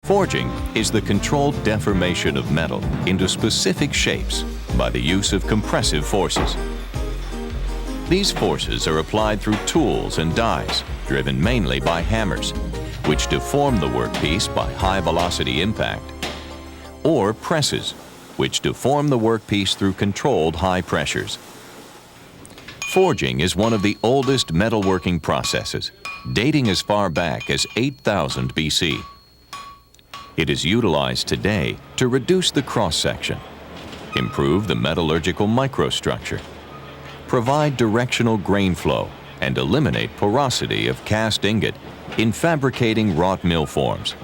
Forging is the controlled deformation of metal into specific shapes by the use of compressive forces. These forces are applied through tools and dies, driven mainly by hammers, which deform the workpiece by high-velocity impact, or presses, which deform the workpiece through controlled high pressures. Forging is one of the oldest metalworking processes, dating as far back as 8000 BC. It is utilized today to reduce the cross-section, improve the metallurgical microstructure, provide directional grain flow, and eliminate porosity of cast ingot in fabricating wrought mill forms,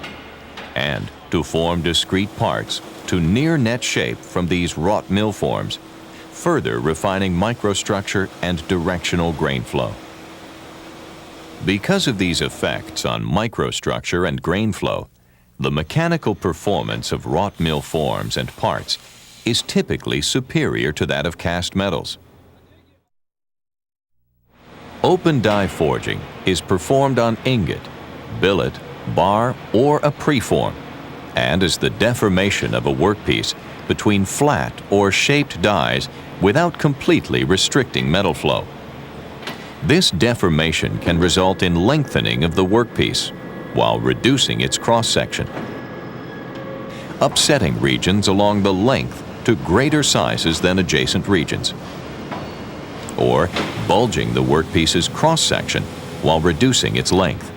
and to form discrete parts to near net shape from these wrought mill forms, further refining microstructure and directional grain flow. Because of these effects on microstructure and grain flow, the mechanical performance of wrought mill forms and parts is typically superior to that of cast metals. Open die forging is performed on ingot, billet, bar, or a preform, and is the deformation of a workpiece between flat or shaped dies without completely restricting metal flow. This deformation can result in lengthening of the workpiece while reducing its cross-section, upsetting regions along the length to greater sizes than adjacent regions, or bulging the workpiece's cross-section while reducing its length.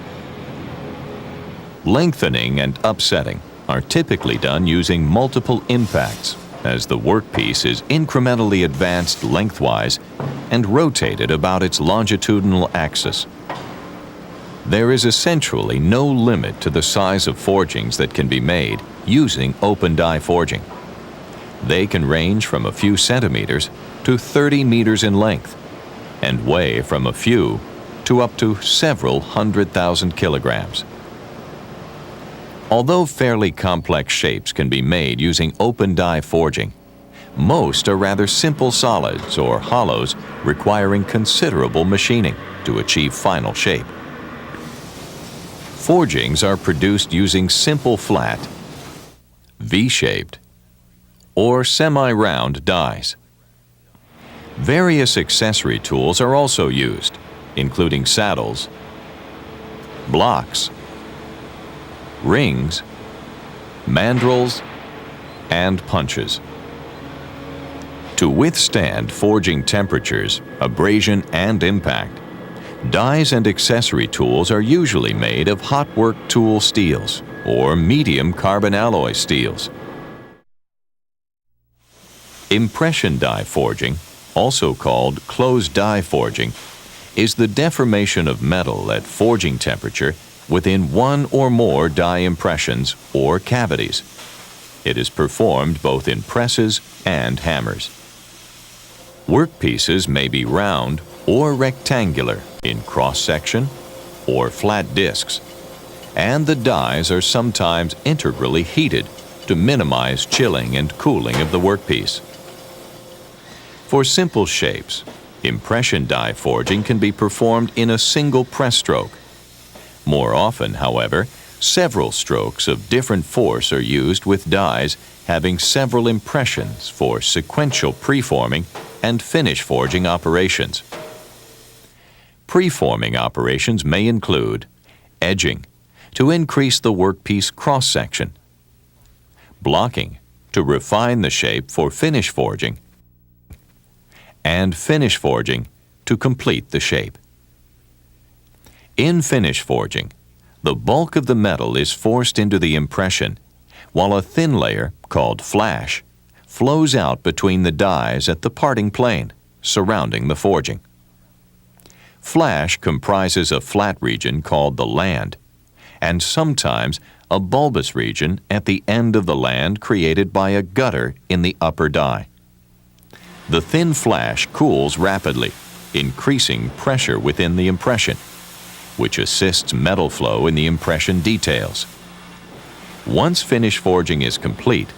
Lengthening and upsetting are typically done using multiple impacts, as the workpiece is incrementally advanced lengthwise and rotated about its longitudinal axis. There is essentially no limit to the size of forgings that can be made using open die forging. They can range from a few centimeters to 30 meters in length and weigh from a few to up to several 100,000 kilograms. Although fairly complex shapes can be made using open die forging, most are rather simple solids or hollows requiring considerable machining to achieve final shape. Forgings are produced using simple flat, V-shaped, or semi-round dies. Various accessory tools are also used, including saddles, blocks, rings, mandrels, and punches. To withstand forging temperatures, abrasion, and impact, dies and accessory tools are usually made of hot work tool steels or medium carbon alloy steels. Impression die forging, also called closed die forging, is the deformation of metal at forging temperature within one or more die impressions or cavities. It is performed both in presses and hammers. Workpieces may be round or rectangular in cross-section or flat discs, and the dies are sometimes integrally heated to minimize chilling and cooling of the workpiece. For simple shapes, impression die forging can be performed in a single press stroke. More often, however, several strokes of different force are used with dies having several impressions for sequential preforming and finish forging operations. Preforming operations may include edging to increase the workpiece cross-section, blocking to refine the shape for finish forging, and finish forging to complete the shape. In finish forging, the bulk of the metal is forced into the impression, while a thin layer, called flash, flows out between the dies at the parting plane, surrounding the forging. Flash comprises a flat region called the land, and sometimes a bulbous region at the end of the land created by a gutter in the upper die. The thin flash cools rapidly, increasing pressure within the impression, which assists metal flow in the impression details. Once finish forging is complete,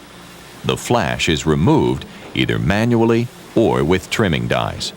the flash is removed either manually or with trimming dies.